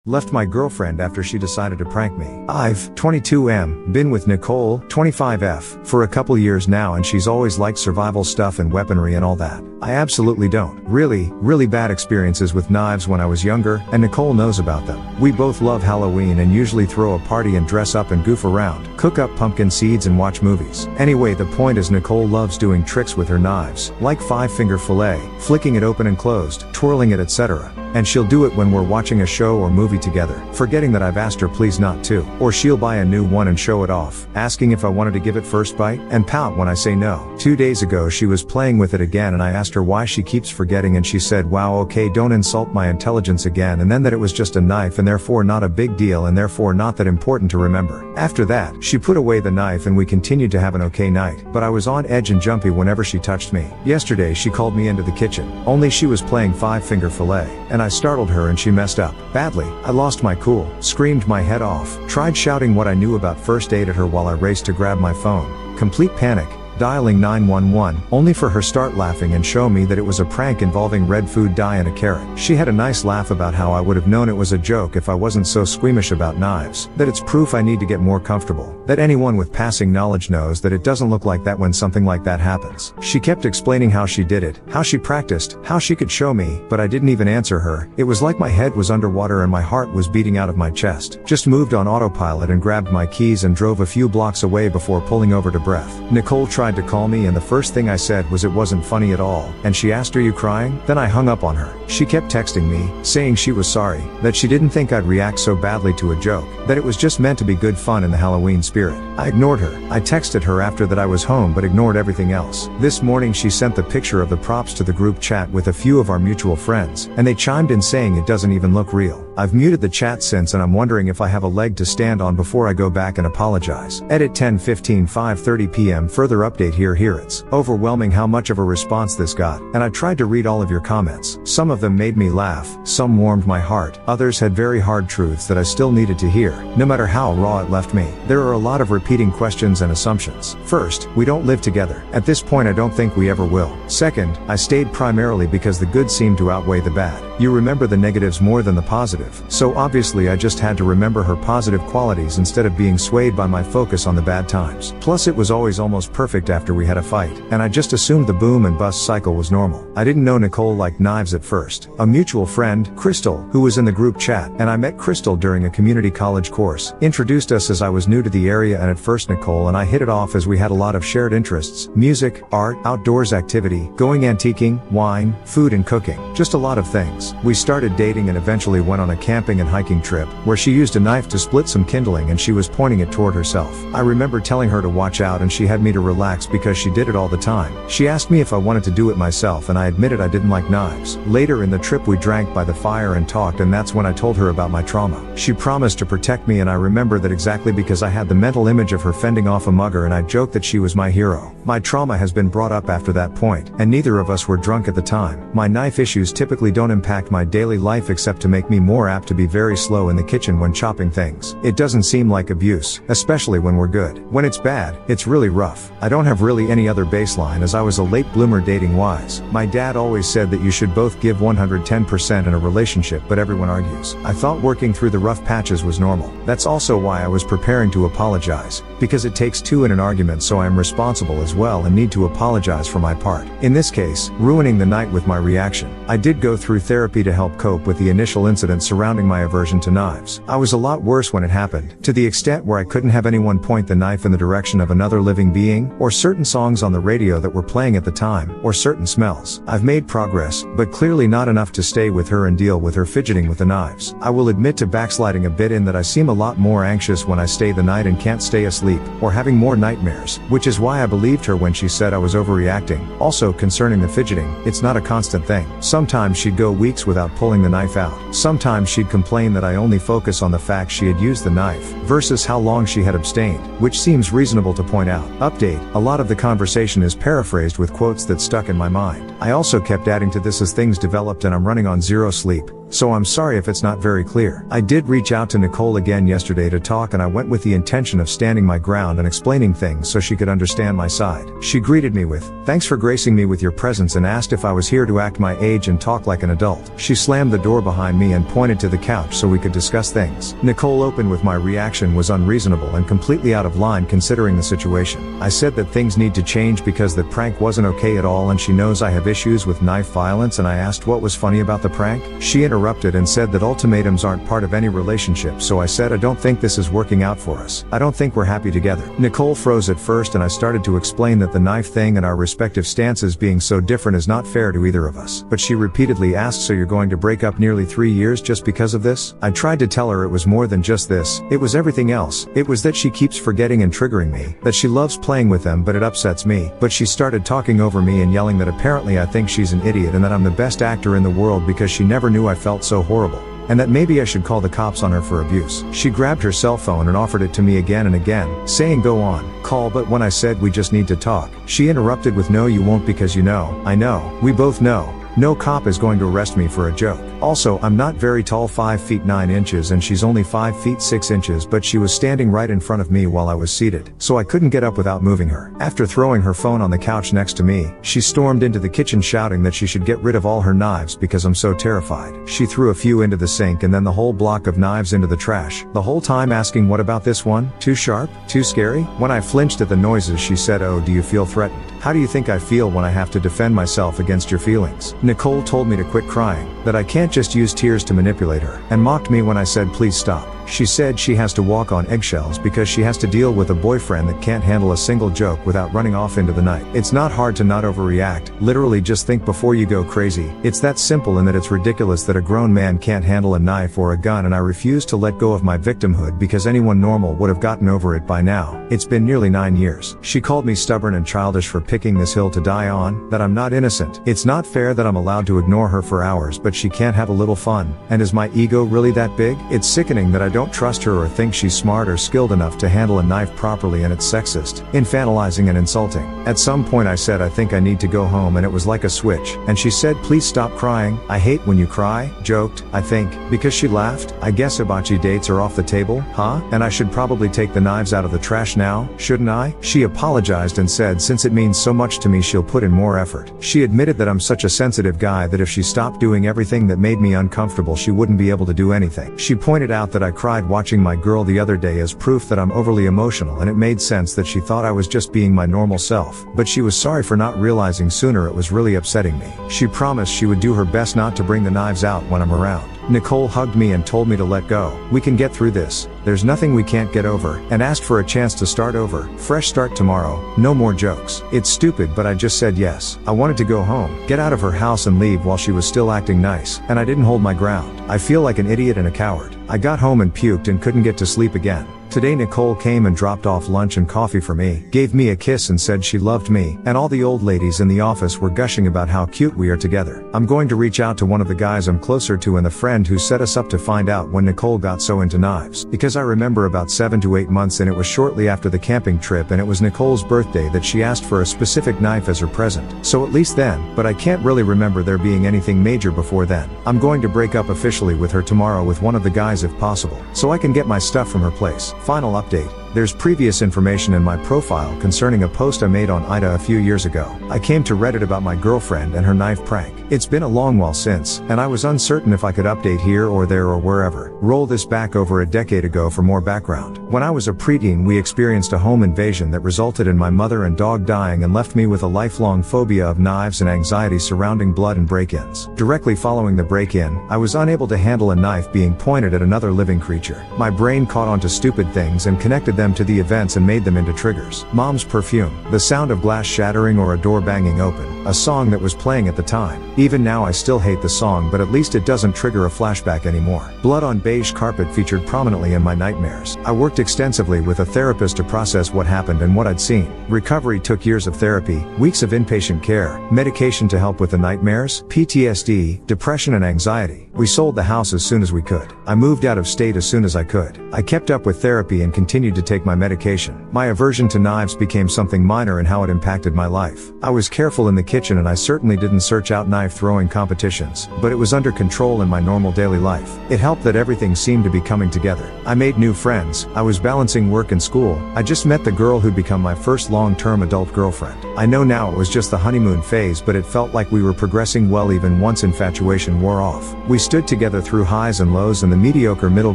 Left my girlfriend after she decided to prank me. I've, 22M, been with Nicole, 25F, for a couple years now and she's always liked survival stuff and weaponry and all that. I absolutely don't. Really bad experiences with knives when I was younger, and Nicole knows about them. We both love Halloween and usually throw a party and dress up and goof around, cook up pumpkin seeds and watch movies. Anyway, the point is Nicole loves doing tricks with her knives, like 5-finger fillet, flicking it open and closed, twirling it, etc. And she'll do it when we're watching a show or movie together, forgetting that I've asked her please not to. Or she'll buy a new one and show it off, asking if I wanted to give it first bite, and pout when I say no. 2 days ago she was playing with it again and I asked her why she keeps forgetting and she said, wow, okay, don't insult my intelligence again, and then that it was just a knife and therefore not a big deal and therefore not that important to remember. After that, she put away the knife and we continued to have an okay night, but I was on edge and jumpy whenever she touched me. Yesterday she called me into the kitchen, only she was playing 5-finger fillet, and I startled her and she messed up badly. I lost my cool, screamed my head off, tried shouting what I knew about first aid at her while I raced to grab my phone. Complete panic. Dialing 911, only for her start laughing and show me that it was a prank involving red food dye and a carrot. She had a nice laugh about how I would have known it was a joke if I wasn't so squeamish about knives, that it's proof I need to get more comfortable, that anyone with passing knowledge knows that it doesn't look like that when something like that happens. She kept explaining how she did it, how she practiced, how she could show me, but I didn't even answer her. It was like my head was underwater and my heart was beating out of my chest. Just moved on autopilot and grabbed my keys and drove a few blocks away before pulling over to breath. Nicole tried to call me and the first thing I said was it wasn't funny at all, and she asked, are you crying? Then I hung up on her. She kept texting me, saying she was sorry, that she didn't think I'd react so badly to a joke, that it was just meant to be good fun in the Halloween spirit. I ignored her. I texted her after that I was home but ignored everything else. This morning she sent the picture of the props to the group chat with a few of our mutual friends, and they chimed in saying it doesn't even look real. I've muted the chat since and I'm wondering if I have a leg to stand on before I go back and apologize. Edit 10:15 5:30 p.m. Further update here it's overwhelming how much of a response this got, and I tried to read all of your comments. Some of them made me laugh, some warmed my heart, others had very hard truths that I still needed to hear, no matter how raw it left me. There are a lot of repeating questions and assumptions. First, we don't live together. At this point I don't think we ever will. Second, I stayed primarily because the good seemed to outweigh the bad. You remember the negatives more than the positive, so obviously I just had to remember her positive qualities instead of being swayed by my focus on the bad times. Plus it was always almost perfect after we had a fight, and I just assumed the boom and bust cycle was normal. I didn't know Nicole liked knives at first. A mutual friend, Crystal, who was in the group chat, and I met Crystal during a community college course, introduced us as I was new to the area, and at first Nicole and I hit it off as we had a lot of shared interests: music, art, outdoors activity, going antiquing, wine, food and cooking, just a lot of things. We started dating and eventually went on a camping and hiking trip, where she used a knife to split some kindling and she was pointing it toward herself. I remember telling her to watch out and she had me to relax because she did it all the time. She asked me if I wanted to do it myself and I admitted I didn't like knives. Later in the trip we drank by the fire and talked, and that's when I told her about my trauma. She promised to protect me, and I remember that exactly because I had the mental image of her fending off a mugger and I joked that she was my hero. My trauma has been brought up after that point, and neither of us were drunk at the time. My knife issues typically don't impact my daily life except to make me more apt to be very slow in the kitchen when chopping things. It doesn't seem like abuse, especially when we're good. When it's bad, it's really rough. I don't have really any other baseline as I was a late bloomer dating wise. My dad always said that you should both give 110% in a relationship, but everyone argues. I thought working through the rough patches was normal. That's also why I was preparing to apologize, because it takes two in an argument, so I am responsible as well and need to apologize for my part. In this case, ruining the night with my reaction. I did go through therapy to help cope with the initial incident surrounding my aversion to knives. I was a lot worse when it happened, to the extent where I couldn't have anyone point the knife in the direction of another living being, or certain songs on the radio that were playing at the time, or certain smells. I've made progress, but clearly not enough to stay with her and deal with her fidgeting with the knives. I will admit to backsliding a bit in that I seem a lot more anxious when I stay the night and can't stay asleep, or having more nightmares, which is why I believed her when she said I was overreacting. Also concerning the fidgeting, it's not a constant thing. Sometimes she'd go weeks without pulling the knife out. Sometimes she'd complain that I only focus on the fact she had used the knife, versus how long she had abstained, which seems reasonable to point out. Update: a lot of the conversation is paraphrased with quotes that stuck in my mind. I also kept adding to this as things developed and I'm running on zero sleep, so I'm sorry if it's not very clear. I did reach out to Nicole again yesterday to talk, and I went with the intention of standing my ground and explaining things so she could understand my side. She greeted me with, "Thanks for gracing me with your presence," and asked if I was here to act my age and talk like an adult. She slammed the door behind me and pointed to the couch so we could discuss things. Nicole opened with my reaction was unreasonable and completely out of line considering the situation. I said that things need to change because that prank wasn't okay at all, and she knows I have issues with knife violence, and I asked what was funny about the prank. She interrupted and said that ultimatums aren't part of any relationship, so I said I don't think this is working out for us. I don't think we're happy together. Nicole froze at first, and I started to explain that the knife thing and our respective stances being so different is not fair to either of us. But she repeatedly asked, "So you're going to break up nearly 3 years just because of this?" I tried to tell her it was more than just this, it was everything else. It was that she keeps forgetting and triggering me, that she loves playing with them but it upsets me. But she started talking over me and yelling that apparently I think she's an idiot and that I'm the best actor in the world because she never knew I felt so horrible, and that maybe I should call the cops on her for abuse. She grabbed her cell phone and offered it to me again and again, saying go on, call, but when I said we just need to talk, she interrupted with no you won't because you know, I know, we both know. No cop is going to arrest me for a joke. Also, I'm not very tall, 5 feet 9 inches, and she's only 5 feet 6 inches, but she was standing right in front of me while I was seated, so I couldn't get up without moving her. After throwing her phone on the couch next to me, she stormed into the kitchen shouting that she should get rid of all her knives because I'm so terrified. She threw a few into the sink and then the whole block of knives into the trash, the whole time asking what about this one? Too sharp? Too scary? When I flinched at the noises, she said, "Oh, do you feel threatened? How do you think I feel when I have to defend myself against your feelings?" Nicole told me to quit crying, that I can't just use tears to manipulate her, and mocked me when I said please stop. She said she has to walk on eggshells because she has to deal with a boyfriend that can't handle a single joke without running off into the night. It's not hard to not overreact, literally just think before you go crazy. It's that simple, and that it's ridiculous that a grown man can't handle a knife or a gun, and I refuse to let go of my victimhood because anyone normal would have gotten over it by now. It's been nearly 9 years. She called me stubborn and childish for picking this hill to die on, that I'm not innocent. It's not fair that I'm allowed to ignore her for hours but she can't have a little fun. And is my ego really that big? It's sickening that I don't trust her or think she's smart or skilled enough to handle a knife properly, and it's sexist, infantilizing and insulting. At some point I said I think I need to go home, and it was like a switch, and she said please stop crying, I hate when you cry, joked, I think, because she laughed, I guess hibachi dates are off the table, huh? And I should probably take the knives out of the trash now, shouldn't I? She apologized and said since it means so much to me she'll put in more effort. She admitted that I'm such a sensitive guy that if she stopped doing everything that made me uncomfortable she wouldn't be able to do anything. She pointed out that I cried watching my girl the other day as proof that I'm overly emotional, and it made sense that she thought I was just being my normal self, but she was sorry for not realizing sooner it was really upsetting me. She promised she would do her best not to bring the knives out when I'm around. Nicole hugged me and told me to let go. We can get through this. There's nothing we can't get over, and asked for a chance to start over. Fresh start tomorrow. No more jokes. It's stupid, but I just said yes. I wanted to go home, get out of her house and leave while she was still acting nice, and I didn't hold my ground. I feel like an idiot and a coward. I got home and puked and couldn't get to sleep again. Today Nicole came and dropped off lunch and coffee for me, gave me a kiss and said she loved me, and all the old ladies in the office were gushing about how cute we are together. I'm going to reach out to one of the guys I'm closer to and the friend who set us up to find out when Nicole got so into knives, because I remember about 7 to 8 months, and it was shortly after the camping trip, and it was Nicole's birthday that she asked for a specific knife as her present. So at least then, but I can't really remember there being anything major before then. I'm going to break up officially with her tomorrow with one of the guys if possible, so I can get my stuff from her place. Final update. There's previous information in my profile concerning a post I made on Ida a few years ago. I came to Reddit about my girlfriend and her knife prank. It's been a long while since, and I was uncertain if I could update here or there or wherever. Roll this back over a decade ago for more background. When I was a preteen, we experienced a home invasion that resulted in my mother and dog dying and left me with a lifelong phobia of knives and anxiety surrounding blood and break-ins. Directly following the break-in, I was unable to handle a knife being pointed at another living creature. My brain caught on to stupid things and connected them to the events and made them into triggers. Mom's perfume, the sound of glass shattering or a door banging open, a song that was playing at the time. Even now I still hate the song, but at least it doesn't trigger a flashback anymore. Blood on beige carpet featured prominently in my nightmares. I worked extensively with a therapist to process what happened and what I'd seen. Recovery took years of therapy, weeks of inpatient care, medication to help with the nightmares, PTSD, depression and anxiety. We sold the house as soon as we could. I moved out of state as soon as I could. I kept up with therapy and continued to take my medication. My aversion to knives became something minor in how it impacted my life. I was careful in the kitchen and I certainly didn't search out knife throwing competitions, but it was under control in my normal daily life. It helped that everything seemed to be coming together. I made new friends, I was balancing work and school, I just met the girl who'd become my first long-term adult girlfriend. I know now it was just the honeymoon phase, but it felt like we were progressing well even once infatuation wore off. We stood together through highs and lows and the mediocre middle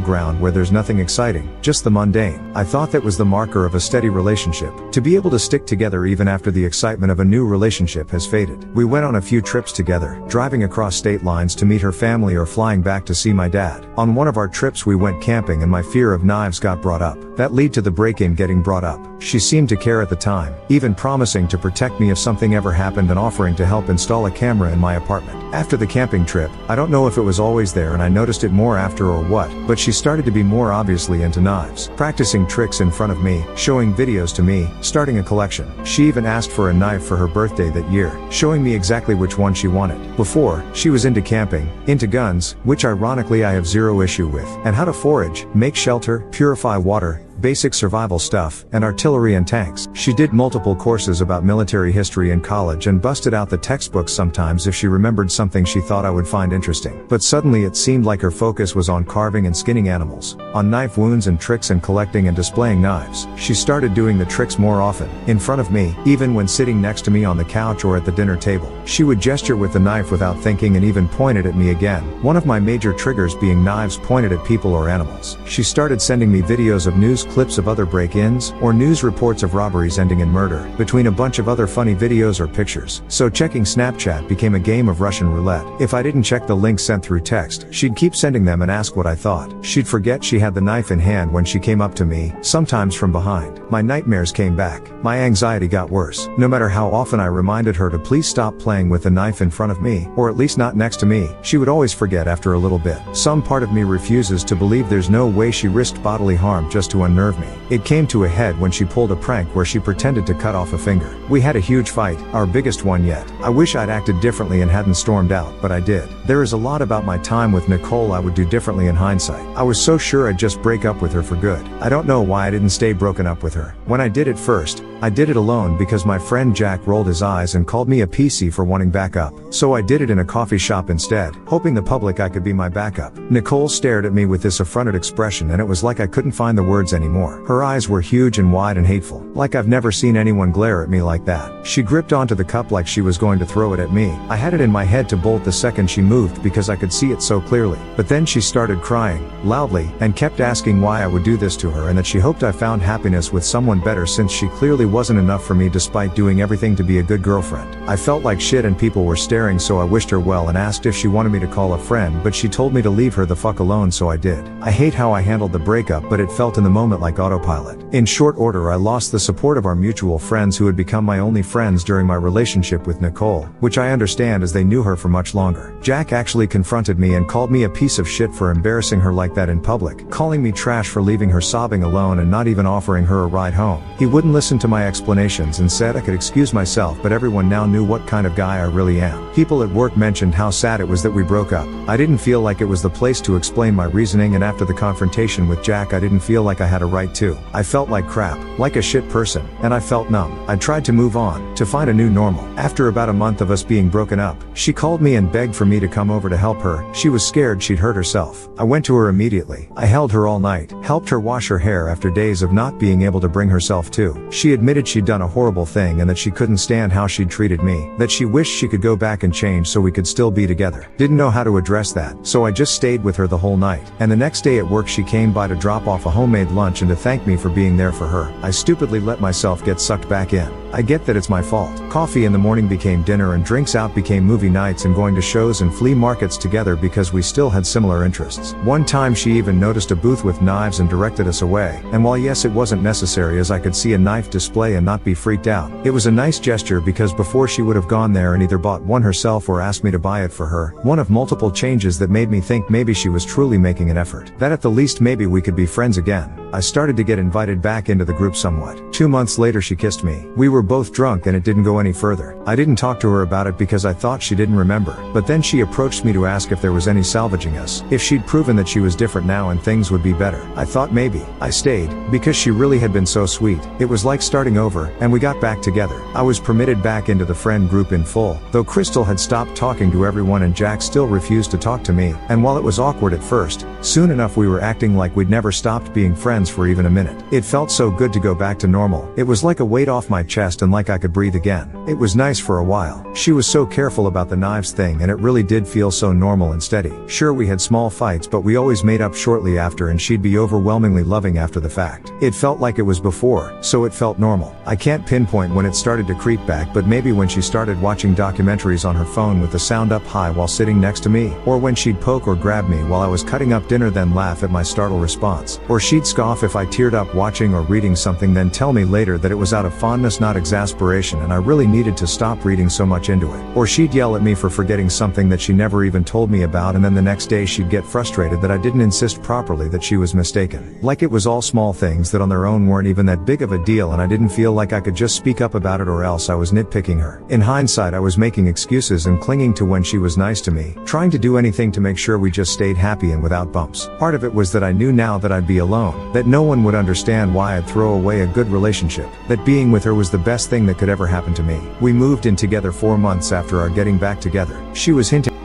ground where there's nothing exciting, just the mundane. I thought that was the marker of a steady relationship, to be able to stick together even after the excitement of a new relationship has faded. We went on a few trips together, driving across state lines to meet her family or flying back to see my dad. On one of our trips we went camping and my fear of knives got brought up. That led to the break-in getting brought up. She seemed to care at the time, even promising to protect me if something ever happened and offering to help install a camera in my apartment. After the camping trip, I don't know if it was always there and I noticed it more after or what, but she started to be more obviously into knives, practicing tricks in front of me, showing videos to me, starting a collection. She even asked for a knife for her birthday that year, showing me exactly which one she wanted. Before, she was into camping, into guns, which ironically I have zero issue with, and how to forage, make shelter, purify water, basic survival stuff, and artillery and tanks. She did multiple courses about military history in college and busted out the textbooks sometimes if she remembered something she thought I would find interesting. But suddenly it seemed like her focus was on carving and skinning animals, on knife wounds and tricks and collecting and displaying knives. She started doing the tricks more often, in front of me, even when sitting next to me on the couch or at the dinner table. She would gesture with the knife without thinking and even point it at me again, one of my major triggers being knives pointed at people or animals. She started sending me videos of news clips of other break-ins, or news reports of robberies ending in murder, between a bunch of other funny videos or pictures. So checking Snapchat became a game of Russian roulette. If I didn't check the links sent through text, she'd keep sending them and ask what I thought. She'd forget she had the knife in hand when she came up to me, sometimes from behind. My nightmares came back. My anxiety got worse. No matter how often I reminded her to please stop playing with the knife in front of me, or at least not next to me, she would always forget after a little bit. Some part of me refuses to believe there's no way she risked bodily harm just to unnerve me. It came to a head when she pulled a prank where she pretended to cut off a finger. We had a huge fight, our biggest one yet. I wish I'd acted differently and hadn't stormed out, but I did. There is a lot about my time with Nicole I would do differently in hindsight. I was so sure I'd just break up with her for good. I don't know why I didn't stay broken up with her. When I did it first, I did it alone because my friend Jack rolled his eyes and called me a PC for wanting backup. So I did it in a coffee shop instead, hoping the public I could be my backup. Nicole stared at me with this affronted expression and it was like I couldn't find the words anymore. Her eyes were huge and wide and hateful, like I've never seen anyone glare at me like that. She gripped onto the cup like she was going to throw it at me. I had it in my head to bolt the second she moved because I could see it so clearly. But then she started crying, loudly, and kept asking why I would do this to her and that she hoped I found happiness with someone better since she clearly wasn't enough for me despite doing everything to be a good girlfriend. I felt like shit and people were staring, so I wished her well and asked if she wanted me to call a friend, but she told me to leave her the fuck alone, so I did. I hate how I handled the breakup, but it felt in the moment like autopilot. In short order, I lost the support of our mutual friends who had become my only friends during my relationship with Nicole, which I understand as they knew her for much longer. Jack actually confronted me and called me a piece of shit for embarrassing her like that in public, calling me trash for leaving her sobbing alone and not even offering her a ride home. He wouldn't listen to my explanations and said I could excuse myself, but everyone now knew what kind of guy I really am. People at work mentioned how sad it was that we broke up. I didn't feel like it was the place to explain my reasoning, and after the confrontation with Jack I didn't feel like I had a right to. I felt like crap, like a shit person, and I felt numb. I tried to move on, to find a new normal. After about a month of us being broken up, she called me and begged for me to come over to help her. She was scared she'd hurt herself. I went to her immediately. I held her all night, helped her wash her hair after days of not being able to bring herself to. She admitted she'd done a horrible thing and that she couldn't stand how she'd treated me, that she wished she could go back and change so we could still be together. Didn't know how to address that, so I just stayed with her the whole night. And the next day at work she came by to drop off a homemade lunch and to thank me for being there for her. I stupidly let myself get sucked back in. I get that it's my fault. Coffee in the morning became dinner and drinks out became movie nights and going to shows and flea markets together because we still had similar interests. One time she even noticed a booth with knives and directed us away, and while yes it wasn't necessary as I could see a knife display and not be freaked out, it was a nice gesture because before she would have gone there and either bought one herself or asked me to buy it for her. One of multiple changes that made me think maybe she was truly making an effort. That at the least maybe we could be friends again. I started to get invited back into the group somewhat. 2 months later she kissed me. We were both drunk and it didn't go any further. I didn't talk to her about it because I thought she didn't remember. But then she approached me to ask if there was any salvaging us, if she'd proven that she was different now and things would be better. I thought maybe. I stayed, because she really had been so sweet. It was like starting over, and we got back together. I was permitted back into the friend group in full, though Crystal had stopped talking to everyone and Jack still refused to talk to me, and while it was awkward at first, soon enough we were acting like we'd never stopped being friends for even a minute. It felt so good to go back to normal. It was like a weight off my chest and like I could breathe again. It was nice for a while. She was so careful about the knives thing and it really did feel so normal and steady. Sure, we had small fights but we always made up shortly after and she'd be overwhelmingly loving after the fact. It felt like it was before, so it felt normal. I can't pinpoint when it started to creep back, but maybe when she started watching documentaries on her phone with the sound up high while sitting next to me, or when she'd poke or grab me while I was cutting up dinner then laugh at my startled response, or she'd scoff if I teared up watching or reading something then tell me later that it was out of fondness not exasperation and I really needed to stop reading so much into it, or she'd yell at me for forgetting something that she never even told me about and then the next day she'd get frustrated that I didn't insist properly that she was mistaken. Like it was all small things that on their own weren't even that big of a deal and I didn't feel like I could just speak up about it or else I was nitpicking her. In hindsight I was making excuses and clinging to when she was nice to me, trying to do anything to make sure we just stayed happy and without bumps. Part of it was that I knew now that I'd be alone, that no one would understand why I'd throw away a good relationship, that being with her was the best thing that could ever happen to me. We moved in together 4 months after our getting back together. She was hinting